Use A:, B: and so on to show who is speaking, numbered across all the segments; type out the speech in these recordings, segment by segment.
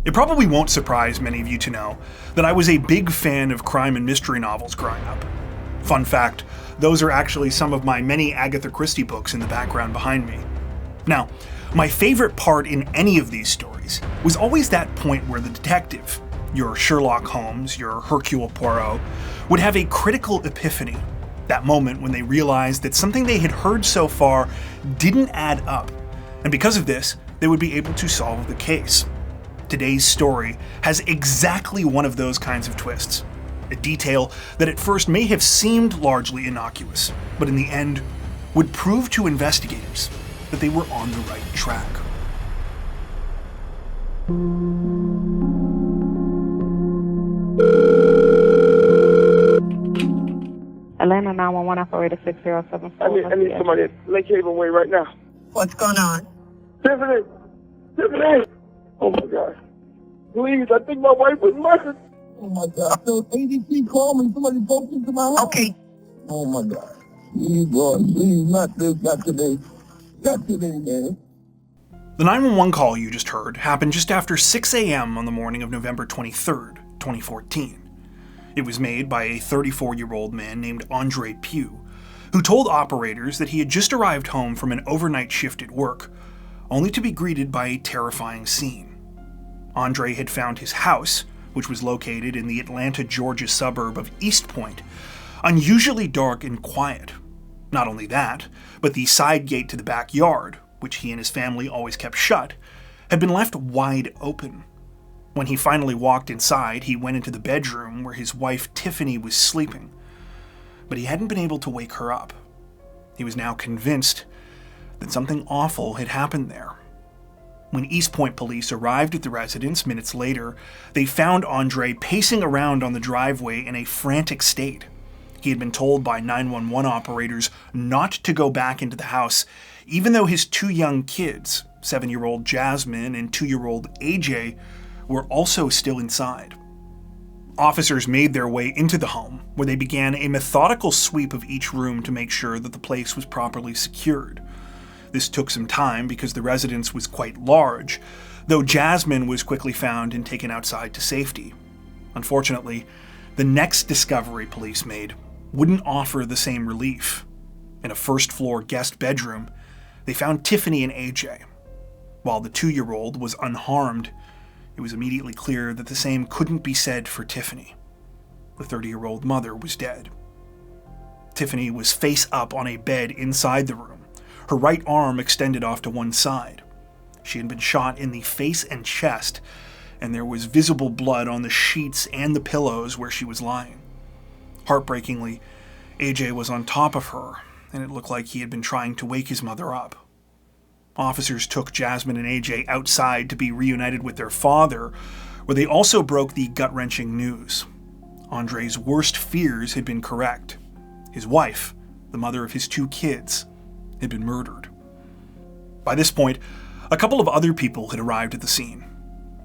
A: It probably won't surprise many of you to know that I was a big fan of crime and mystery novels growing up. Fun fact, those are actually some of my many Agatha Christie books in the background behind me. Now, my favorite part in any of these stories was always that point where the detective, your Sherlock Holmes, your Hercule Poirot, would have a critical epiphany. That moment when they realized that something they had heard so far didn't add up, and because of this, they would be able to solve the case. Today's story has exactly one of those kinds of twists. A detail that at first may have seemed largely innocuous, but in the end would prove to investigators that they were on the right track.
B: Atlanta 911 operator 6074.
C: I need somebody at Lake Haven Way right now.
D: What's going on?
C: Tiffany! Tiffany! Oh my God. Please, I think my wife was murdered.
E: Oh my God. So ADC called me. Somebody broke into my house.
D: Okay.
E: Oh my God. Please, God. Please, not this. Not today. Not today, man.
A: The 911 call you just heard happened just after 6 a.m. on the morning of November 23rd, 2014. It was made by a 34-year-old man named Andre Pugh, who told operators that he had just arrived home from an overnight shift at work, only to be greeted by a terrifying scene. Andre had found his house, which was located in the Atlanta, Georgia suburb of East Point, unusually dark and quiet. Not only that, but the side gate to the backyard, which he and his family always kept shut, had been left wide open. When he finally walked inside, he went into the bedroom where his wife Tiffany was sleeping, but he hadn't been able to wake her up. He was now convinced that something awful had happened there. When East Point police arrived at the residence minutes later, they found Andre pacing around on the driveway in a frantic state. He had been told by 911 operators not to go back into the house, even though his two young kids, 7-year-old Jasmine and 2-year-old AJ, were also still inside. Officers made their way into the home, where they began a methodical sweep of each room to make sure that the place was properly secured. This took some time because the residence was quite large, though Jasmine was quickly found and taken outside to safety. Unfortunately, the next discovery police made wouldn't offer the same relief. In a first-floor guest bedroom, they found Tiffany and AJ. While the 2-year-old was unharmed, it was immediately clear that the same couldn't be said for Tiffany. The 30-year-old mother was dead. Tiffany was face up on a bed inside the room, her right arm extended off to one side. She had been shot in the face and chest, and there was visible blood on the sheets and the pillows where she was lying. Heartbreakingly, AJ was on top of her, and it looked like he had been trying to wake his mother up. Officers took Jasmine and AJ outside to be reunited with their father, where they also broke the gut-wrenching news. Andre's worst fears had been correct. His wife, the mother of his 2 kids, had been murdered. By this point, a couple of other people had arrived at the scene.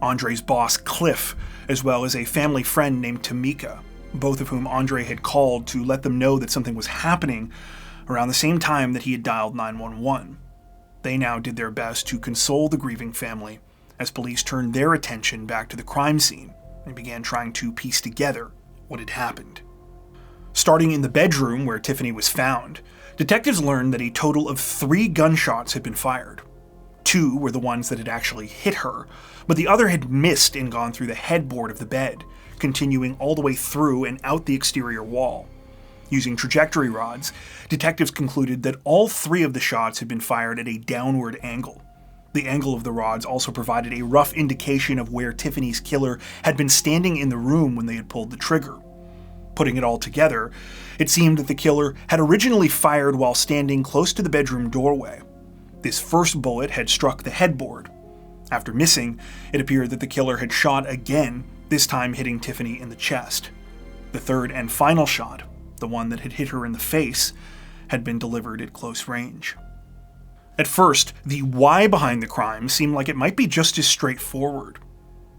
A: Andre's boss, Cliff, as well as a family friend named Tamika, both of whom Andre had called to let them know that something was happening around the same time that he had dialed 911. They now did their best to console the grieving family as police turned their attention back to the crime scene and began trying to piece together what had happened. Starting in the bedroom where Tiffany was found, detectives learned that a total of 3 gunshots had been fired. 2 were the ones that had actually hit her, but the other had missed and gone through the headboard of the bed, continuing all the way through and out the exterior wall. Using trajectory rods, detectives concluded that all 3 of the shots had been fired at a downward angle. The angle of the rods also provided a rough indication of where Tiffany's killer had been standing in the room when they had pulled the trigger. Putting it all together, it seemed that the killer had originally fired while standing close to the bedroom doorway. This first bullet had struck the headboard. After missing, it appeared that the killer had shot again, this time hitting Tiffany in the chest. The third and final shot, the one that had hit her in the face, had been delivered at close range. At first, the why behind the crime seemed like it might be just as straightforward.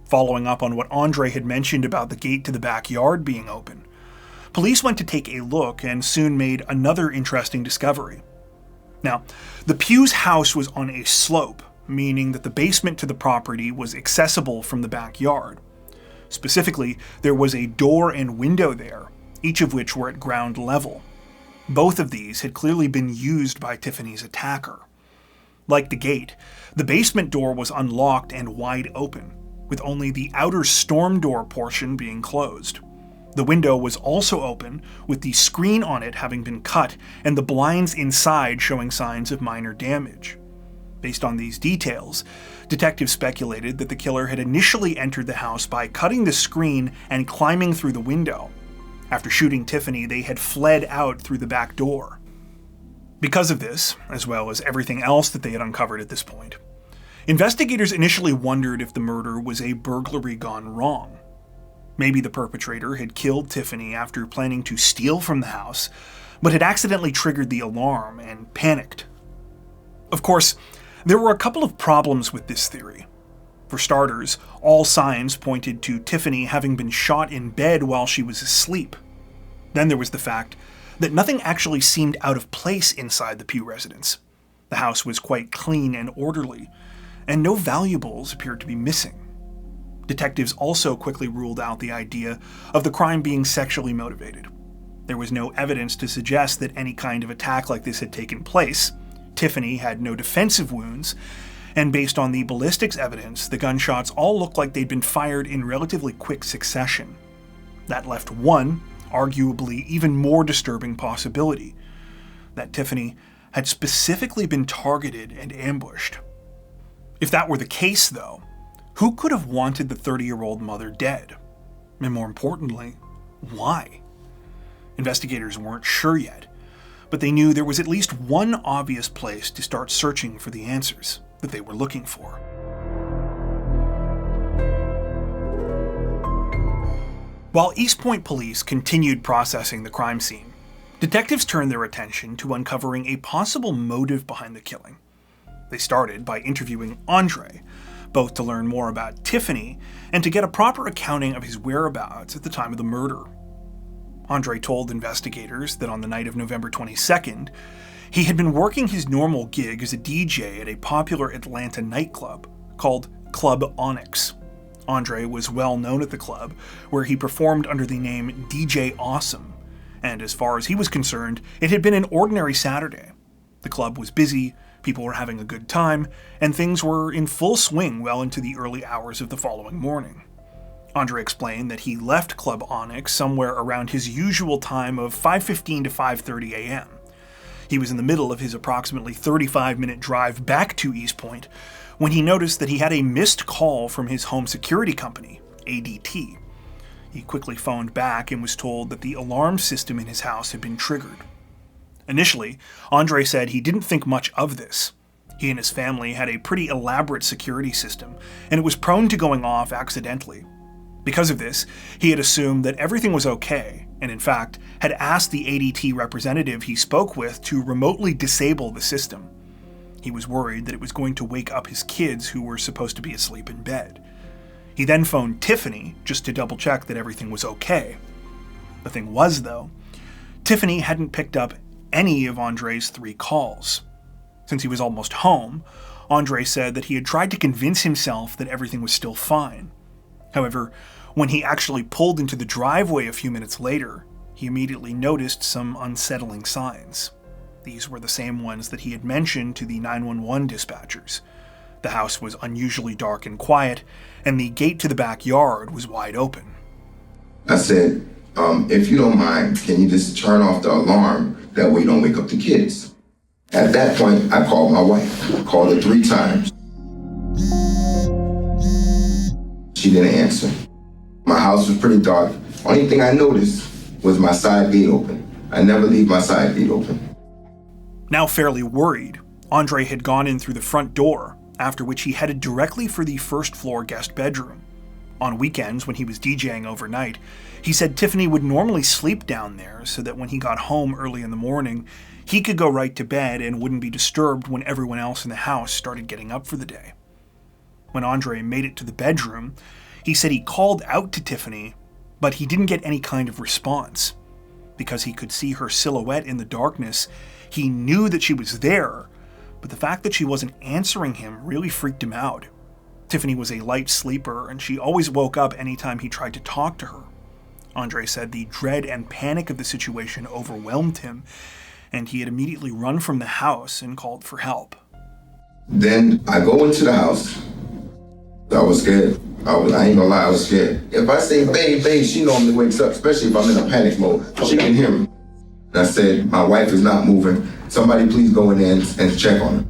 A: Following up on what Andre had mentioned about the gate to the backyard being open, police went to take a look and soon made another interesting discovery. Now, the Pugh's house was on a slope, meaning that the basement to the property was accessible from the backyard. Specifically, there was a door and window there, each of which were at ground level. Both of these had clearly been used by Tiffany's attacker. Like the gate, the basement door was unlocked and wide open, with only the outer storm door portion being closed. The window was also open, with the screen on it having been cut and the blinds inside showing signs of minor damage. Based on these details, detectives speculated that the killer had initially entered the house by cutting the screen and climbing through the window. After shooting Tiffany, they had fled out through the back door. Because of this, as well as everything else that they had uncovered at this point, investigators initially wondered if the murder was a burglary gone wrong. Maybe the perpetrator had killed Tiffany after planning to steal from the house, but had accidentally triggered the alarm and panicked. Of course, there were a couple of problems with this theory. For starters, all signs pointed to Tiffany having been shot in bed while she was asleep. Then there was the fact that nothing actually seemed out of place inside the Pugh residence. The house was quite clean and orderly, and no valuables appeared to be missing. Detectives also quickly ruled out the idea of the crime being sexually motivated. There was no evidence to suggest that any kind of attack like this had taken place. Tiffany had no defensive wounds, and based on the ballistics evidence, the gunshots all looked like they'd been fired in relatively quick succession. That left one, arguably even more disturbing possibility, that Tiffany had specifically been targeted and ambushed. If that were the case, though, who could have wanted the 30-year-old mother dead? And more importantly, why? Investigators weren't sure yet, but they knew there was at least one obvious place to start searching for the answers that they were looking for. While East Point police continued processing the crime scene, detectives turned their attention to uncovering a possible motive behind the killing. They started by interviewing Andre, both to learn more about Tiffany and to get a proper accounting of his whereabouts at the time of the murder. Andre told investigators that on the night of November 22nd, he had been working his normal gig as a DJ at a popular Atlanta nightclub called Club Onyx. Andre was well known at the club, where he performed under the name DJ Awesome, and as far as he was concerned, it had been an ordinary Saturday. The club was busy, people were having a good time, and things were in full swing well into the early hours of the following morning. Andre explained that he left Club Onyx somewhere around his usual time of 5:15 to 5:30 a.m. He was in the middle of his approximately 35-minute drive back to East Point when he noticed that he had a missed call from his home security company, ADT. He quickly phoned back and was told that the alarm system in his house had been triggered. Initially, Andre said he didn't think much of this. He and his family had a pretty elaborate security system, and it was prone to going off accidentally. Because of this, he had assumed that everything was okay, and in fact, had asked the ADT representative he spoke with to remotely disable the system. He was worried that it was going to wake up his kids who were supposed to be asleep in bed. He then phoned Tiffany just to double check that everything was okay. The thing was, though, Tiffany hadn't picked up any of Andre's 3 calls. Since he was almost home, Andre said that he had tried to convince himself that everything was still fine. However, when he actually pulled into the driveway a few minutes later, he immediately noticed some unsettling signs. These were the same ones that he had mentioned to the 911 dispatchers. The house was unusually dark and quiet, and the gate to the backyard was wide open.
D: I said, if you don't mind, can you just turn off the alarm? That way you don't wake up the kids. At that point, I called my wife. I called her 3 times. She didn't answer. My house was pretty dark. Only thing I noticed was my side gate open. I never leave my side gate open.
A: Now fairly worried, Andre had gone in through the front door, after which he headed directly for the first-floor guest bedroom. On weekends, when he was DJing overnight, he said Tiffany would normally sleep down there so that when he got home early in the morning, he could go right to bed and wouldn't be disturbed when everyone else in the house started getting up for the day. When Andre made it to the bedroom, he said he called out to Tiffany, but he didn't get any kind of response. Because he could see her silhouette in the darkness, he knew that she was there, but the fact that she wasn't answering him really freaked him out. Tiffany was a light sleeper, and she always woke up anytime he tried to talk to her. Andre said the dread and panic of the situation overwhelmed him, and he had immediately run from the house and called for help.
D: Then I go into the house. I was scared. I ain't gonna lie, I was scared. If I say babe, babe, she normally wakes up, especially if I'm in a panic mode. She can hear me. And I said, my wife is not moving. Somebody please go in there and check on her.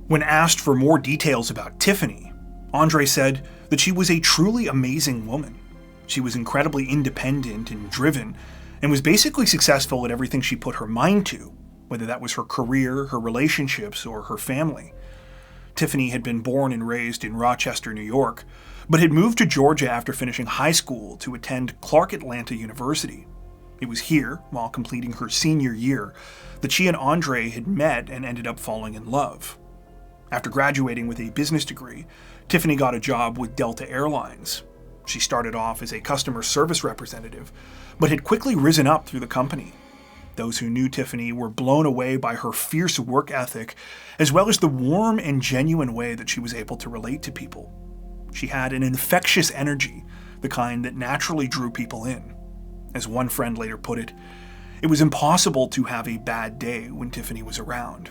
A: When asked for more details about Tiffany, Andre said that she was a truly amazing woman. She was incredibly independent and driven, and was basically successful at everything she put her mind to, whether that was her career, her relationships, or her family. Tiffany had been born and raised in Rochester, New York, but had moved to Georgia after finishing high school to attend Clark Atlanta University. It was here, while completing her senior year, that she and Andre had met and ended up falling in love. After graduating with a business degree, Tiffany got a job with Delta Airlines. She started off as a customer service representative, but had quickly risen up through the company. Those who knew Tiffany were blown away by her fierce work ethic, as well as the warm and genuine way that she was able to relate to people. She had an infectious energy, the kind that naturally drew people in. As one friend later put it was impossible to have a bad day when Tiffany was around.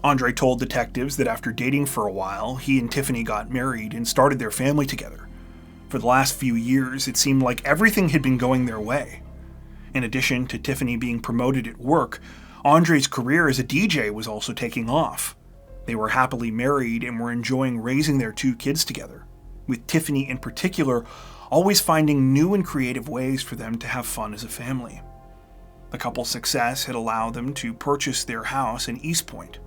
A: Andre told detectives that after dating for a while, he and Tiffany got married and started their family together. For the last few years, it seemed like everything had been going their way. In addition to Tiffany being promoted at work, Andre's career as a DJ was also taking off. They were happily married and were enjoying raising their 2 kids together, with Tiffany in particular always finding new and creative ways for them to have fun as a family. The couple's success had allowed them to purchase their house in East Point.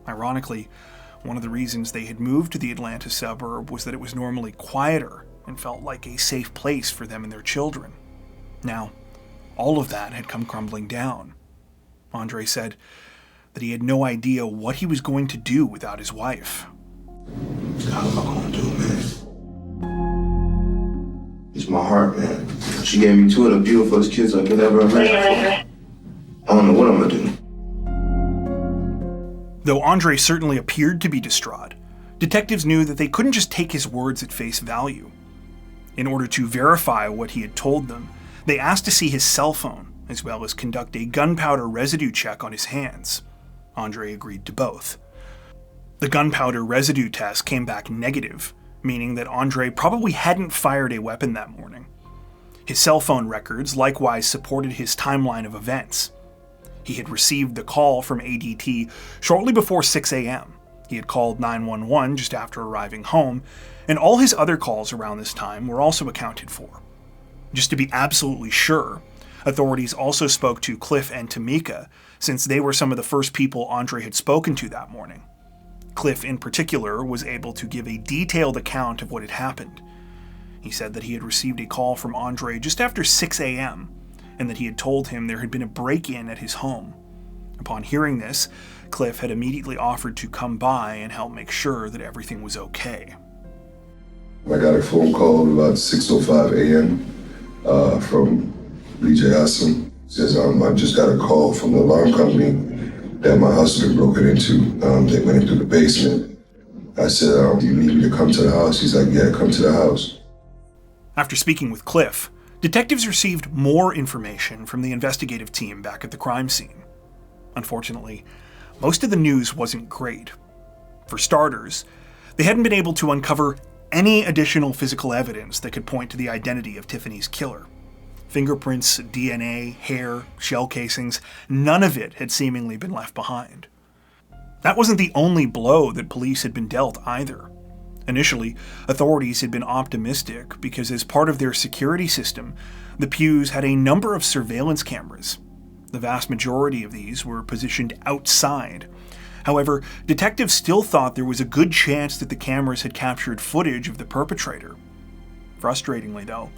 A: Ironically, one of the reasons they had moved to the Atlanta suburb was that it was normally quieter and felt like a safe place for them and their children. Now, all of that had come crumbling down. Andre said that he had no idea what he was going to do without his wife.
D: How am I gonna do, man? It's my heart, man. She gave me 2 of the beautifulest kids I could ever imagine. I don't know what I'm gonna do.
A: Though Andre certainly appeared to be distraught, detectives knew that they couldn't just take his words at face value. In order to verify what he had told them, they asked to see his cell phone, as well as conduct a gunpowder residue check on his hands. Andre agreed to both. The gunpowder residue test came back negative, meaning that Andre probably hadn't fired a weapon that morning. His cell phone records likewise supported his timeline of events. He had received the call from ADT shortly before 6 a.m. He had called 911 just after arriving home, and all his other calls around this time were also accounted for. Just to be absolutely sure, authorities also spoke to Cliff and Tamika, since they were some of the first people Andre had spoken to that morning. Cliff, in particular, was able to give a detailed account of what had happened. He said that he had received a call from Andre just after 6 a.m., and that he had told him there had been a break-in at his home. Upon hearing this, Cliff had immediately offered to come by and help make sure that everything was okay.
F: I got a phone call about 6:05 a.m. From BJ Hassan. Says, I just got a call from the alarm company that my house had been broken into. They went into the basement. I said, do you need me to come to the house? He's like, yeah, come to the house.
A: After speaking with Cliff, detectives received more information from the investigative team back at the crime scene. Unfortunately, most of the news wasn't great. For starters, they hadn't been able to uncover any additional physical evidence that could point to the identity of Tiffany's killer. Fingerprints, DNA, hair, shell casings, none of it had seemingly been left behind. That wasn't the only blow that police had been dealt either. Initially, authorities had been optimistic because as part of their security system, the Pughs had a number of surveillance cameras. The vast majority of these were positioned outside. However, detectives still thought there was a good chance that the cameras had captured footage of the perpetrator. Frustratingly, though,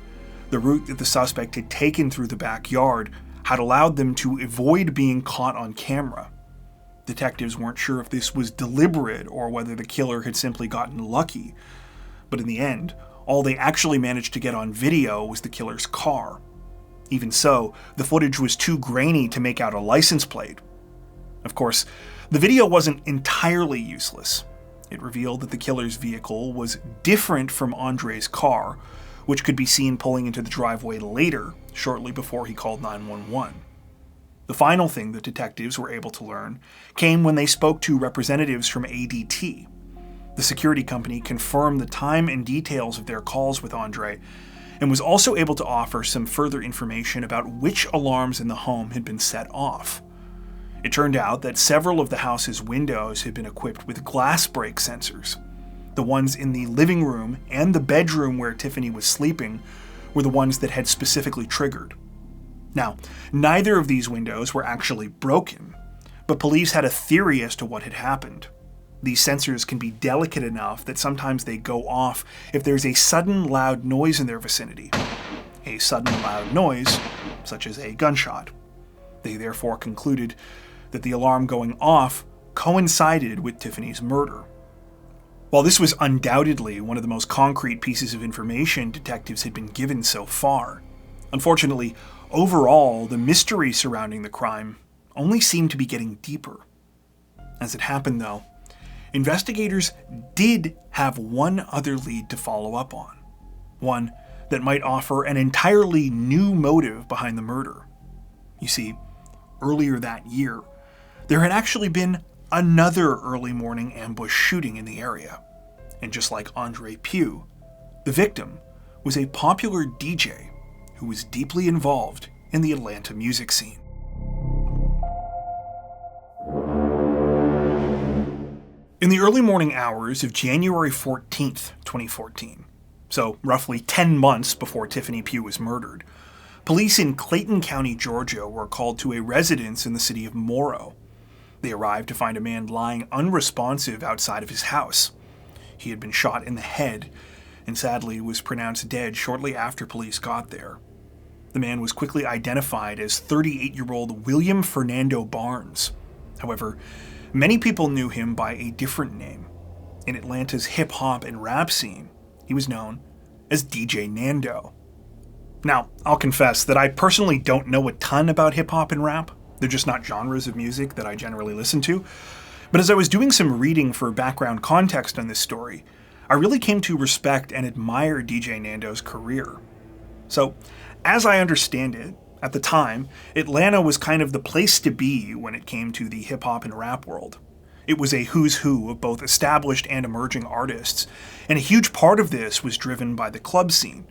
A: the route that the suspect had taken through the backyard had allowed them to avoid being caught on camera. Detectives weren't sure if this was deliberate or whether the killer had simply gotten lucky, but in the end, all they actually managed to get on video was the killer's car. Even so, the footage was too grainy to make out a license plate. Of course, The video wasn't entirely useless. It revealed that the killer's vehicle was different from Andre's car, which could be seen pulling into the driveway later, shortly before he called 911. The final thing the detectives were able to learn came when they spoke to representatives from ADT. The security company confirmed the time and details of their calls with Andre, and was also able to offer some further information about which alarms in the home had been set off. It turned out that several of the house's windows had been equipped with glass break sensors. The ones in the living room and the bedroom where Tiffany was sleeping were the ones that had specifically triggered. Now, neither of these windows were actually broken, but police had a theory as to what had happened. These sensors can be delicate enough that sometimes they go off if there's a sudden loud noise in their vicinity. A sudden loud noise, such as a gunshot. They therefore concluded that the alarm going off coincided with Tiffany's murder. While this was undoubtedly one of the most concrete pieces of information detectives had been given so far, unfortunately, overall, the mystery surrounding the crime only seemed to be getting deeper. As it happened, though, investigators did have one other lead to follow up on. One that might offer an entirely new motive behind the murder. You see, earlier that year, there had actually been another early morning ambush shooting in the area. And just like Andre Pugh, the victim was a popular DJ who was deeply involved in the Atlanta music scene. In the early morning hours of January 14th, 2014, so roughly 10 months before Tiffany Pugh was murdered, police in Clayton County, Georgia were called to a residence in the city of Morrow. They arrived to find a man lying unresponsive outside of his house. He had been shot in the head and sadly was pronounced dead shortly after police got there. The man was quickly identified as 38-year-old William Fernando Barnes. However, many people knew him by a different name. In Atlanta's hip-hop and rap scene, he was known as DJ Nando. Now, I'll confess that I personally don't know a ton about hip-hop and rap. They're just not genres of music that I generally listen to. But as I was doing some reading for background context on this story, I really came to respect and admire DJ Nando's career. So, as I understand it, at the time, Atlanta was kind of the place to be when it came to the hip-hop and rap world. It was a who's who of both established and emerging artists, and a huge part of this was driven by the club scene,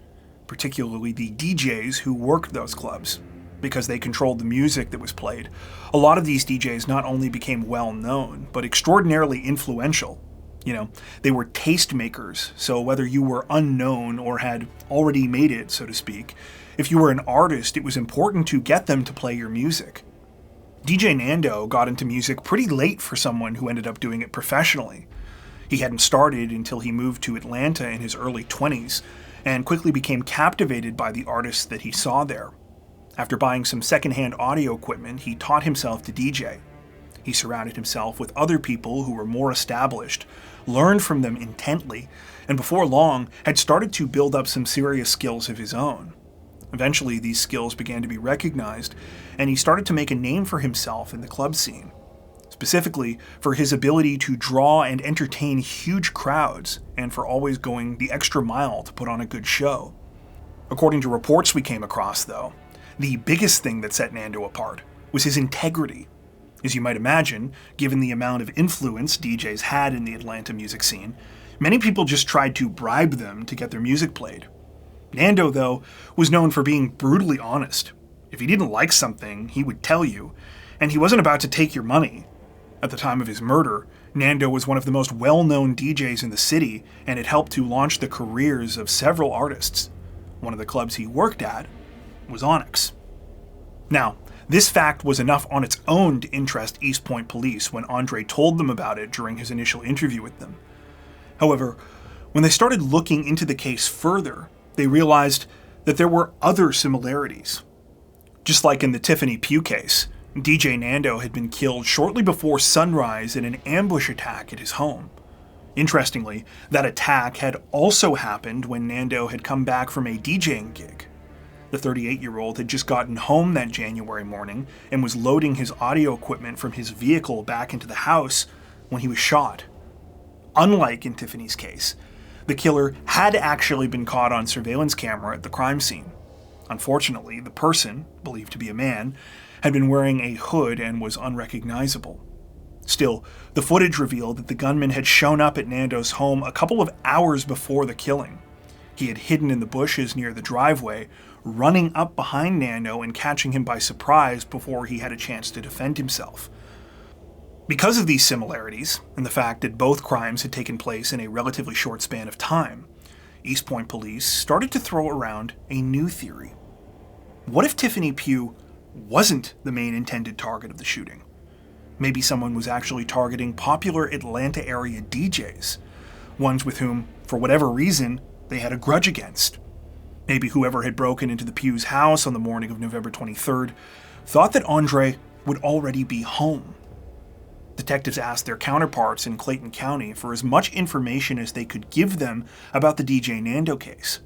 A: particularly the DJs who worked those clubs. Because they controlled the music that was played, a lot of these DJs not only became well-known, but extraordinarily influential. You know, they were tastemakers, so whether you were unknown or had already made it, so to speak, if you were an artist, it was important to get them to play your music. DJ Nando got into music pretty late for someone who ended up doing it professionally. He hadn't started until he moved to Atlanta in his early 20s, and quickly became captivated by the artists that he saw there. After buying some secondhand audio equipment, he taught himself to DJ. He surrounded himself with other people who were more established, learned from them intently, and before long had started to build up some serious skills of his own. Eventually, these skills began to be recognized, and he started to make a name for himself in the club scene, specifically for his ability to draw and entertain huge crowds, and for always going the extra mile to put on a good show. According to reports we came across, though, the biggest thing that set Nando apart was his integrity. As you might imagine, given the amount of influence DJs had in the Atlanta music scene, many people just tried to bribe them to get their music played. Nando, though, was known for being brutally honest. If he didn't like something, he would tell you, and he wasn't about to take your money. At the time of his murder, Nando was one of the most well-known DJs in the city and had helped to launch the careers of several artists. One of the clubs he worked at was Onyx. Now, this fact was enough on its own to interest East Point police when Andre told them about it during his initial interview with them. However, when they started looking into the case further, they realized that there were other similarities. Just like in the Tiffany Pugh case, DJ Nando had been killed shortly before sunrise in an ambush attack at his home. Interestingly, that attack had also happened when Nando had come back from a DJing gig. The 38-year-old had just gotten home that January morning and was loading his audio equipment from his vehicle back into the house when he was shot. Unlike in Tiffany's case, the killer had actually been caught on surveillance camera at the crime scene. Unfortunately, the person, believed to be a man, had been wearing a hood and was unrecognizable. Still, the footage revealed that the gunman had shown up at Nando's home a couple of hours before the killing. He had hidden in the bushes near the driveway, running up behind Nando and catching him by surprise before he had a chance to defend himself. Because of these similarities, and the fact that both crimes had taken place in a relatively short span of time, East Point police started to throw around a new theory. What if Tiffany Pugh wasn't the main intended target of the shooting? Maybe someone was actually targeting popular Atlanta area DJs, ones with whom, for whatever reason, they had a grudge against. Maybe whoever had broken into the Pugh's house on the morning of November 23rd thought that Andre would already be home. Detectives asked their counterparts in Clayton County for as much information as they could give them about the DJ Nando case.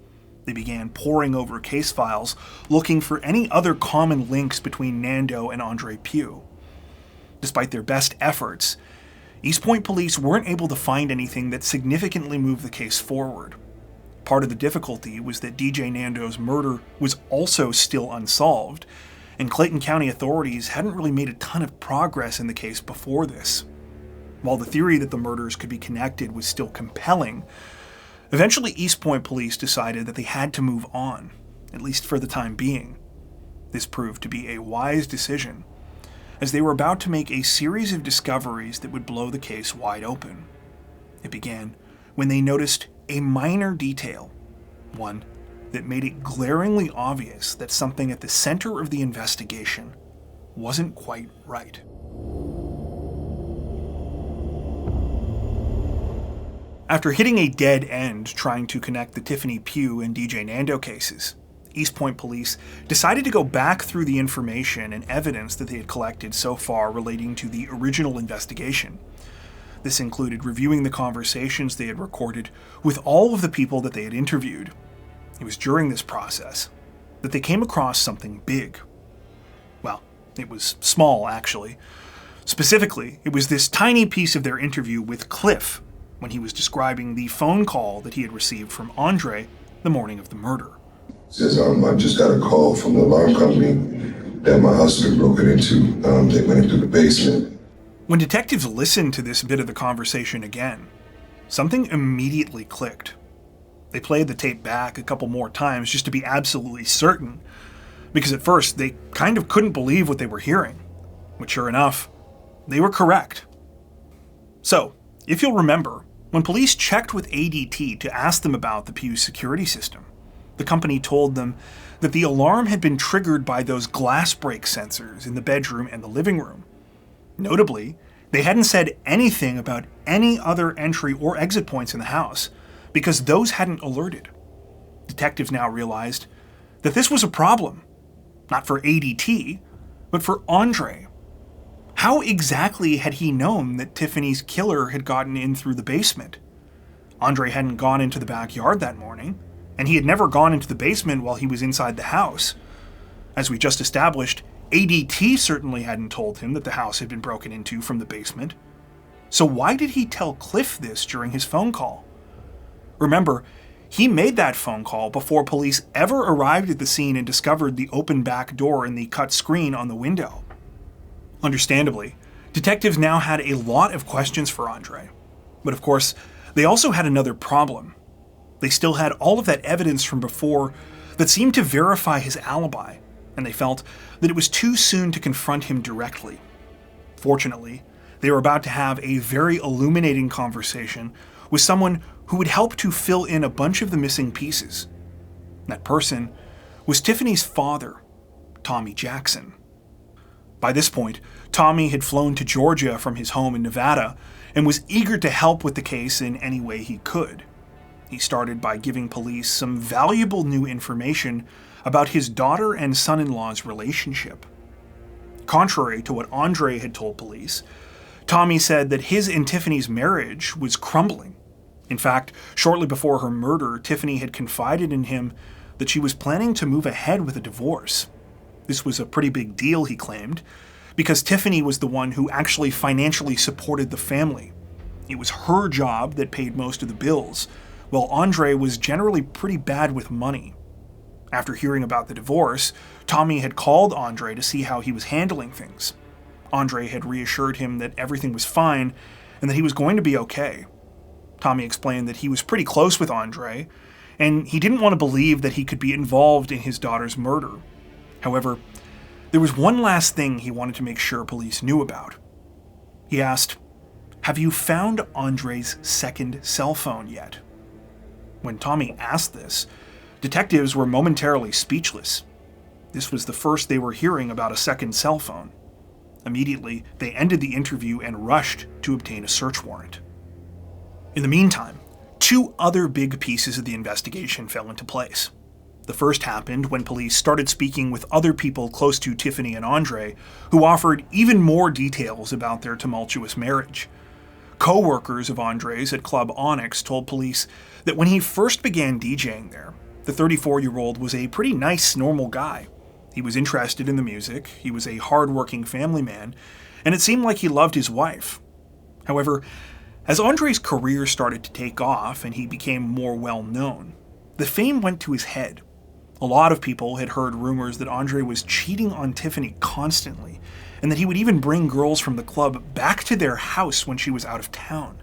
A: They began poring over case files, looking for any other common links between Nando and Andre Pugh. Despite their best efforts, East Point police weren't able to find anything that significantly moved the case forward. Part of the difficulty was that DJ Nando's murder was also still unsolved, and Clayton County authorities hadn't really made a ton of progress in the case before this. While the theory that the murders could be connected was still compelling, eventually East Point police decided that they had to move on, at least for the time being. This proved to be a wise decision, as they were about to make a series of discoveries that would blow the case wide open. It began when they noticed a minor detail, one that made it glaringly obvious that something at the center of the investigation wasn't quite right. After hitting a dead end trying to connect the Tiffany Pugh and DJ Nando cases, East Point police decided to go back through the information and evidence that they had collected so far relating to the original investigation. This included reviewing the conversations they had recorded with all of the people that they had interviewed. It was during this process that they came across something big. Well, it was small, actually. Specifically, it was this tiny piece of their interview with Cliff when he was describing the phone call that he had received from Andre the morning of the murder.
F: Says, I just got a call from the alarm company that my house had been broken into. They went into the basement.
A: When detectives listened to this bit of the conversation again, something immediately clicked. They played the tape back a couple more times just to be absolutely certain, because at first they kind of couldn't believe what they were hearing. But sure enough, they were correct. So, if you'll remember, when police checked with ADT to ask them about the Pugh security system, the company told them that the alarm had been triggered by those glass break sensors in the bedroom and the living room. Notably, they hadn't said anything about any other entry or exit points in the house, because those hadn't alerted. Detectives now realized that this was a problem, not for ADT, but for Andre. How exactly had he known that Tiffany's killer had gotten in through the basement? Andre hadn't gone into the backyard that morning, and he had never gone into the basement while he was inside the house. As we just established, ADT certainly hadn't told him that the house had been broken into from the basement. So why did he tell Cliff this during his phone call? Remember, he made that phone call before police ever arrived at the scene and discovered the open back door and the cut screen on the window. Understandably, detectives now had a lot of questions for Andre. But of course, they also had another problem. They still had all of that evidence from before that seemed to verify his alibi, and they felt that it was too soon to confront him directly. Fortunately, they were about to have a very illuminating conversation with someone who would help to fill in a bunch of the missing pieces. That person was Tiffany's father, Tommy Jackson. By this point, Tommy had flown to Georgia from his home in Nevada and was eager to help with the case in any way he could. He started by giving police some valuable new information about his daughter and son-in-law's relationship. Contrary to what Andre had told police, Tommy said that his and Tiffany's marriage was crumbling. In fact, shortly before her murder, Tiffany had confided in him that she was planning to move ahead with a divorce. This was a pretty big deal, he claimed, because Tiffany was the one who actually financially supported the family. It was her job that paid most of the bills, while Andre was generally pretty bad with money. After hearing about the divorce, Tommy had called Andre to see how he was handling things. Andre had reassured him that everything was fine and that he was going to be okay. Tommy explained that he was pretty close with Andre, and he didn't want to believe that he could be involved in his daughter's murder. However, there was one last thing he wanted to make sure police knew about. He asked, "Have you found Andre's second cell phone yet?" When Tommy asked this, detectives were momentarily speechless. This was the first they were hearing about a second cell phone. Immediately, they ended the interview and rushed to obtain a search warrant. In the meantime, two other big pieces of the investigation fell into place. The first happened when police started speaking with other people close to Tiffany and Andre, who offered even more details about their tumultuous marriage. Co-workers of Andre's at Club Onyx told police that when he first began DJing there, the 34-year-old was a pretty nice, normal guy. He was interested in the music, he was a hard-working family man, and it seemed like he loved his wife. However, as Andre's career started to take off and he became more well-known, the fame went to his head. A lot of people had heard rumors that Andre was cheating on Tiffany constantly, and that he would even bring girls from the club back to their house when she was out of town.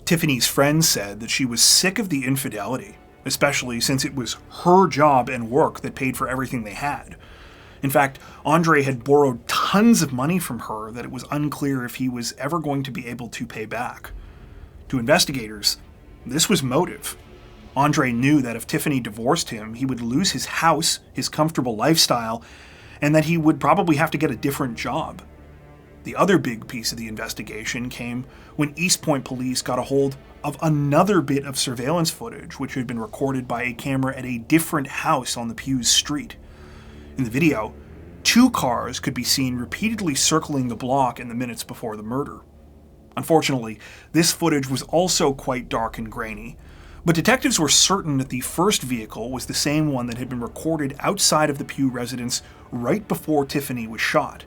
A: Tiffany's friends said that she was sick of the infidelity, especially since it was her job and work that paid for everything they had. In fact, Andre had borrowed tons of money from her that it was unclear if he was ever going to be able to pay back. To investigators, this was motive. Andre knew that if Tiffany divorced him, he would lose his house, his comfortable lifestyle, and that he would probably have to get a different job. The other big piece of the investigation came when East Point police got a hold of another bit of surveillance footage which had been recorded by a camera at a different house on the Pugh's street. In the video, two cars could be seen repeatedly circling the block in the minutes before the murder. Unfortunately, this footage was also quite dark and grainy, but detectives were certain that the first vehicle was the same one that had been recorded outside of the Pugh residence right before Tiffany was shot.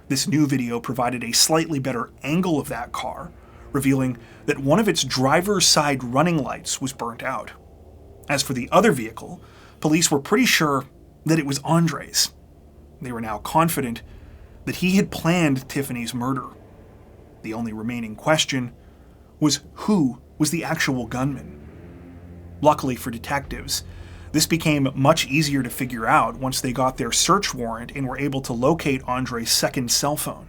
A: This new video provided a slightly better angle of that car, revealing that one of its driver's side running lights was burnt out. As for the other vehicle, police were pretty sure that it was Andre's. They were now confident that he had planned Tiffany's murder. The only remaining question was who was the actual gunman. Luckily for detectives, this became much easier to figure out once they got their search warrant and were able to locate Andre's second cell phone.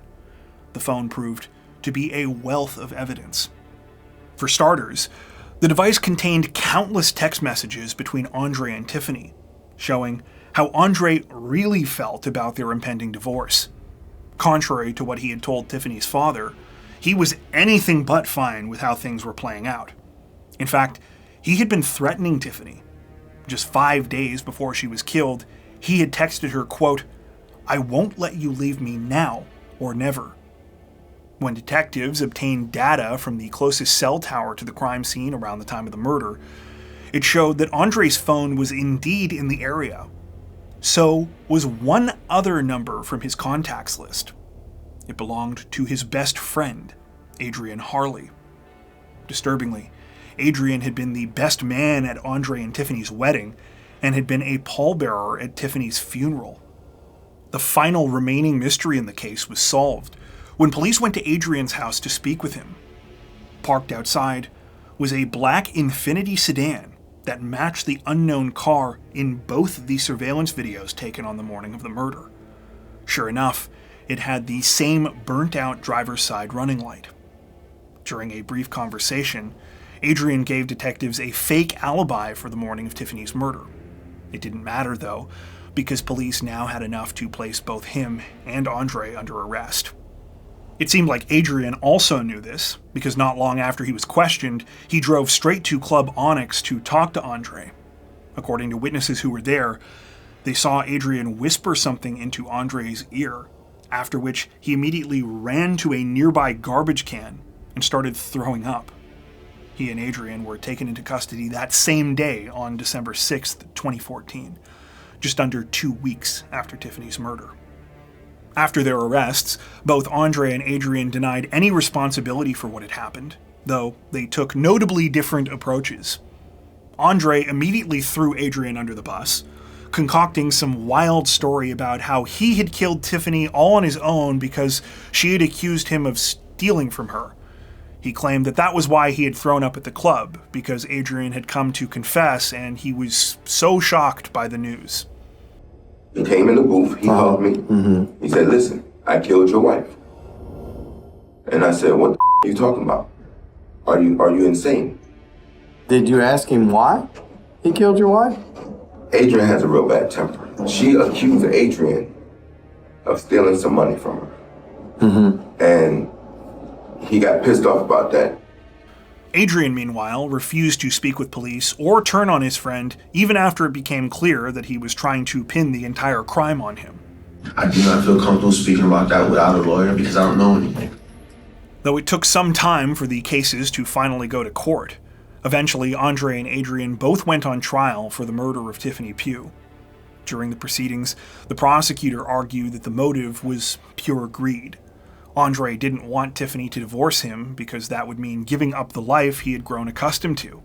A: The phone proved to be a wealth of evidence. For starters, the device contained countless text messages between Andre and Tiffany, showing how Andre really felt about their impending divorce. Contrary to what he had told Tiffany's father, he was anything but fine with how things were playing out. In fact, he had been threatening Tiffany. Just 5 days before she was killed, he had texted her, quote, "I won't let you leave me now or never." When detectives obtained data from the closest cell tower to the crime scene around the time of the murder, it showed that Andre's phone was indeed in the area. So was one other number from his contacts list. It belonged to his best friend, Adrian Harley. Disturbingly, Adrian had been the best man at Andre and Tiffany's wedding and had been a pallbearer at Tiffany's funeral. The final remaining mystery in the case was solved when police went to Adrian's house to speak with him. Parked outside was a black Infiniti sedan that matched the unknown car in both the surveillance videos taken on the morning of the murder. Sure enough, it had the same burnt-out driver's side running light. During a brief conversation, Adrian gave detectives a fake alibi for the morning of Tiffany's murder. It didn't matter, though, because police now had enough to place both him and Andre under arrest. It seemed like Adrian also knew this, because not long after he was questioned, he drove straight to Club Onyx to talk to Andre. According to witnesses who were there, they saw Adrian whisper something into Andre's ear, after which he immediately ran to a nearby garbage can and started throwing up. He and Adrian were taken into custody that same day on December 6th, 2014, just under 2 weeks after Tiffany's murder. After their arrests, both Andre and Adrian denied any responsibility for what had happened, though they took notably different approaches. Andre immediately threw Adrian under the bus, concocting some wild story about how he had killed Tiffany all on his own because she had accused him of stealing from her. He claimed that was why he had thrown up at the club, because Adrian had come to confess and he was so shocked by the news.
D: He came in the booth, he called me. He said, listen, I killed your wife. And I said, what the are you talking about? Are you insane?
G: Did you ask him why he killed your wife?
D: Adrian has a real bad temper. She accused Adrian of stealing some money from her. And he got pissed off about that.
A: Adrian, meanwhile, refused to speak with police or turn on his friend, even after it became clear that he was trying to pin the entire crime on him.
H: I do not feel comfortable speaking about that without a lawyer because I don't know anything.
A: Though it took some time for the cases to finally go to court, eventually Andre and Adrian both went on trial for the murder of Tiffany Pugh. During the proceedings, the prosecutor argued that the motive was pure greed. Andre didn't want Tiffany to divorce him because that would mean giving up the life he had grown accustomed to,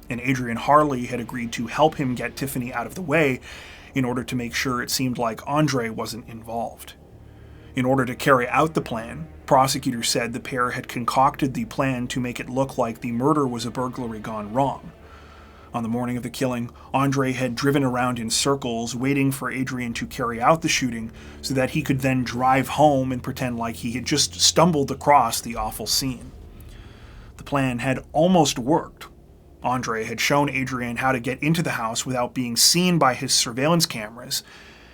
A: and Adrian Harley had agreed to help him get Tiffany out of the way in order to make sure it seemed like Andre wasn't involved. In order to carry out the plan, prosecutors said the pair had concocted the plan to make it look like the murder was a burglary gone wrong. On the morning of the killing, Andre had driven around in circles waiting for Adrian to carry out the shooting so that he could then drive home and pretend like he had just stumbled across the awful scene. The plan had almost worked. Andre had shown Adrian how to get into the house without being seen by his surveillance cameras,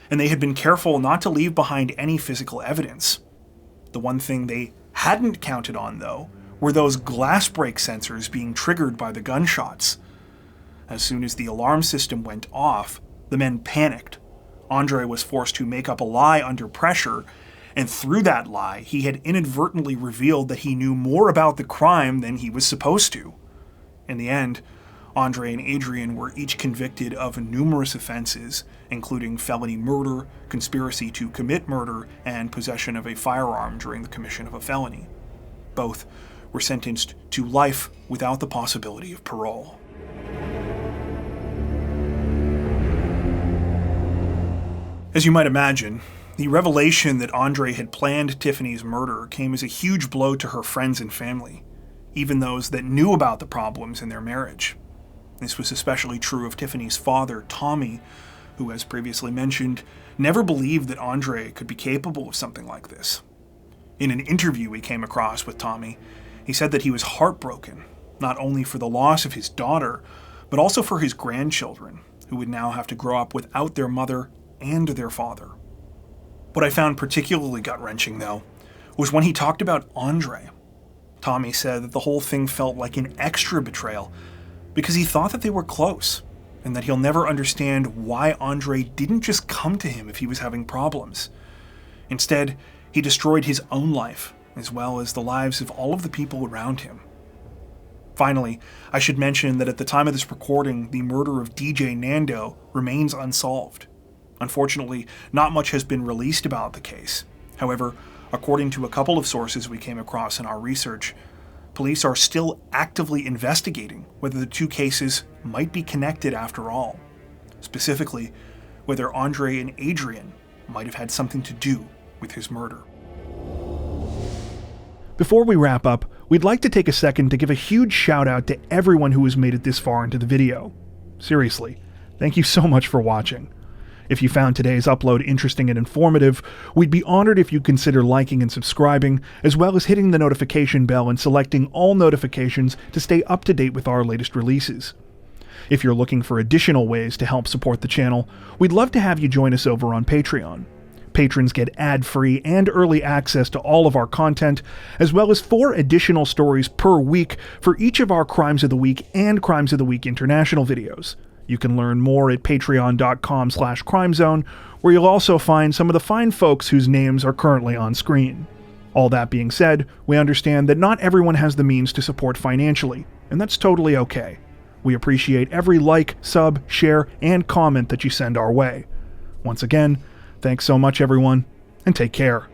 A: and they had been careful not to leave behind any physical evidence. The one thing they hadn't counted on, though, were those glass break sensors being triggered by the gunshots. As soon as the alarm system went off, the men panicked. Andre was forced to make up a lie under pressure, and through that lie, he had inadvertently revealed that he knew more about the crime than he was supposed to. In the end, Andre and Adrian were each convicted of numerous offenses, including felony murder, conspiracy to commit murder, and possession of a firearm during the commission of a felony. Both were sentenced to life without the possibility of parole. As you might imagine, the revelation that Andre had planned Tiffany's murder came as a huge blow to her friends and family, even those that knew about the problems in their marriage. This was especially true of Tiffany's father, Tommy, who, as previously mentioned, never believed that Andre could be capable of something like this. In an interview we came across with Tommy, he said that he was heartbroken, not only for the loss of his daughter, but also for his grandchildren, who would now have to grow up without their mother and their father. What I found particularly gut-wrenching, though, was when he talked about Andre. Tommy said that the whole thing felt like an extra betrayal because he thought that they were close, and that he'll never understand why Andre didn't just come to him if he was having problems. Instead, he destroyed his own life, as well as the lives of all of the people around him. Finally, I should mention that at the time of this recording, the murder of DJ Nando remains unsolved. Unfortunately, not much has been released about the case. However, according to a couple of sources we came across in our research, police are still actively investigating whether the two cases might be connected after all. Specifically, whether Andre and Adrian might have had something to do with his murder. Before we wrap up, we'd like to take a second to give a huge shout out to everyone who has made it this far into the video. Seriously, thank you so much for watching. If you found today's upload interesting and informative, we'd be honored if you'd consider liking and subscribing, as well as hitting the notification bell and selecting all notifications to stay up to date with our latest releases. If you're looking for additional ways to help support the channel, we'd love to have you join us over on Patreon. Patrons get ad-free and early access to all of our content, as well as 4 additional stories per week for each of our Crimes of the Week and Crimes of the Week International videos. You can learn more at patreon.com/crimezone, where you'll also find some of the fine folks whose names are currently on screen. All that being said, we understand that not everyone has the means to support financially, and that's totally okay. We appreciate every like, sub, share, and comment that you send our way. Once again, thanks so much everyone, and take care.